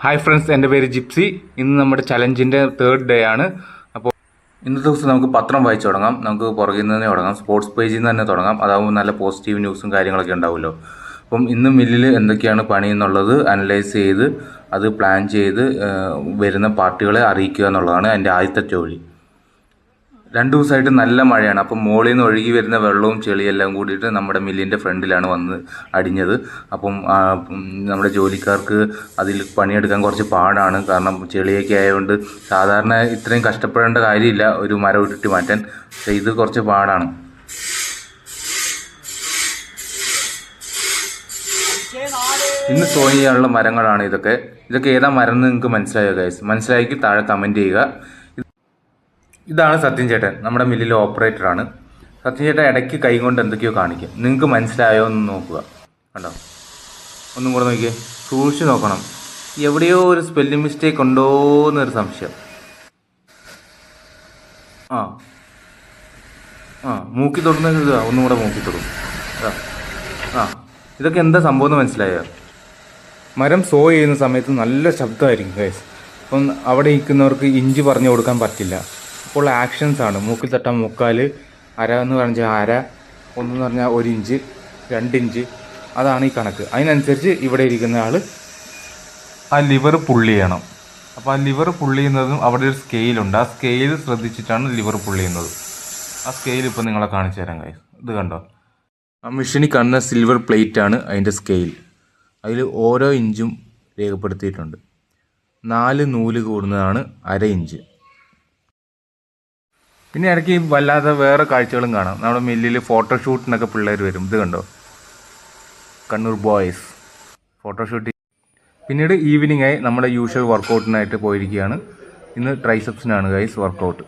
Hi friends, എൻ്റെ പേര് gypsy. ഇന്ന് നമ്മുടെ ചലഞ്ചിൻ്റെ തേർഡ് ഡേ ആണ്. അപ്പോൾ ഇന്നത്തെ ദിവസം നമുക്ക് പത്രം വായിച്ചു തുടങ്ങാം. നമുക്ക് പുറകിൽ നിന്ന് തന്നെ തുടങ്ങാം, സ്പോർട്സ് പേജിൽ നിന്ന് തന്നെ തുടങ്ങാം. അതാകുമ്പോൾ നല്ല പോസിറ്റീവ് ന്യൂസും കാര്യങ്ങളൊക്കെ ഉണ്ടാവുമല്ലോ. അപ്പം ഇന്ന് മില്ലിൽ എന്തൊക്കെയാണ് പണി എന്നുള്ളത് അനലൈസ് ചെയ്ത് അത് പ്ലാൻ ചെയ്ത് വരുന്ന പാർട്ടികളെ അറിയിക്കുക എന്നുള്ളതാണ് എൻ്റെ ആദ്യത്തെ ജോലി. 2 ദിവസമായിട്ട് നല്ല മഴയാണ്. അപ്പം മുകളിൽ നിന്ന് ഒഴുകി വരുന്ന വെള്ളവും ചെളിയെല്ലാം കൂടിയിട്ട് നമ്മുടെ മില്ലിൻ്റെ ഫ്രണ്ടിലാണ് വന്ന് അടിഞ്ഞത്. അപ്പം നമ്മുടെ ജോലിക്കാർക്ക് അതിൽ പണിയെടുക്കാൻ കുറച്ച് പാടാണ്. കാരണം ചെളിയൊക്കെ ആയതുകൊണ്ട് സാധാരണ ഇത്രയും കഷ്ടപ്പെടേണ്ട കാര്യമില്ല ഒരു മരം ഉരുട്ടി മാറ്റാൻ. പക്ഷേ ഇത് കുറച്ച് പാടാണ്. ഇന്ന് സോ ചെയ്യാനുള്ള മരങ്ങളാണ് ഇതൊക്കെ. ഏതാ മരം എന്ന് നിങ്ങൾക്ക് മനസ്സിലായോ ഗൈസ്? മനസ്സിലാക്കി താഴെ കമൻറ്റ് ചെയ്യുക. ഇതാണ് സത്യൻ ചേട്ടൻ, നമ്മുടെ മില്ലിലെ ഓപ്പറേറ്ററാണ്. സത്യൻ ചേട്ടൻ ഇടയ്ക്ക് കൈ കൊണ്ട് എന്തൊക്കെയോ കാണിക്കും. നിങ്ങൾക്ക് മനസ്സിലായോ എന്ന് നോക്കുക. കണ്ടോ, ഒന്നും കൂടെ നോക്കിയേ, സൂക്ഷിച്ച് നോക്കണം. എവിടെയോ ഒരു സ്പെല്ലിംഗ് മിസ്റ്റേക്ക് ഉണ്ടോ എന്നൊരു സംശയം. മൂക്കി തൊടുന്നത് ഇതാ, ഒന്നും കൂടെ മൂക്കി തൊടും. ഇതൊക്കെ എന്താ സംഭവം എന്ന് മനസ്സിലായോ? മരം സോ ചെയ്യുന്ന സമയത്ത് നല്ല ശബ്ദമായിരിക്കും ഗൈസ്. അപ്പം അവിടെ ഇരിക്കുന്നവർക്ക് ഇഞ്ച് പറഞ്ഞു കൊടുക്കാൻ പറ്റില്ല. അപ്പോൾ ആക്ഷൻസാണ്. മൂക്കിൽ തട്ടാൻ മുക്കാൽ, അര എന്ന് പറഞ്ഞാൽ അര, ഒന്നെന്ന് പറഞ്ഞാൽ 1 ഇഞ്ച്, 2 ഇഞ്ച്, അതാണ് ഈ കണക്ക്. അതിനനുസരിച്ച് ഇവിടെ ഇരിക്കുന്ന ആൾ ആ ലിവർ പുള്ളി ചെയ്യണം. അപ്പോൾ ആ ലിവർ പുള്ളി ചെയ്യുന്നതും അവിടെ ഒരു സ്കെയിലുണ്ട്. ആ സ്കെയിൽ ശ്രദ്ധിച്ചിട്ടാണ് ലിവർ പുള്ളി ചെയ്യുന്നത്. ആ സ്കെയിൽ ഇപ്പോൾ നിങ്ങളെ കാണിച്ചു തരാം ഗൈസ്. ഇത് കണ്ടോ, ആ മെഷീനിൽ കാണുന്ന സിൽവർ പ്ലേറ്റാണ് അതിൻ്റെ സ്കെയിൽ. അതിൽ ഓരോ ഇഞ്ചും രേഖപ്പെടുത്തിയിട്ടുണ്ട്. 4 നൂല് കൂടുന്നതാണ് 1/2 ഇഞ്ച്. പിന്നെ ഇടയ്ക്ക് വല്ലാതെ വേറെ കാഴ്ചകളും കാണാം. നമ്മുടെ മില്ലിൽ ഫോട്ടോഷൂട്ടിനൊക്കെ പിള്ളേർ വരും. ഇത് കണ്ടോ, കണ്ണൂർ ബോയ്സ് ഫോട്ടോഷൂട്ട്. പിന്നീട് ഈവനിങ് ആയി നമ്മുടെ യൂഷ്വൽ വർക്കൗട്ടിനായിട്ട് പോയിരിക്കുകയാണ്. ഇന്ന് ട്രൈസെപ്സിനാണ് ഗൈസ് വർക്കൗട്ട്.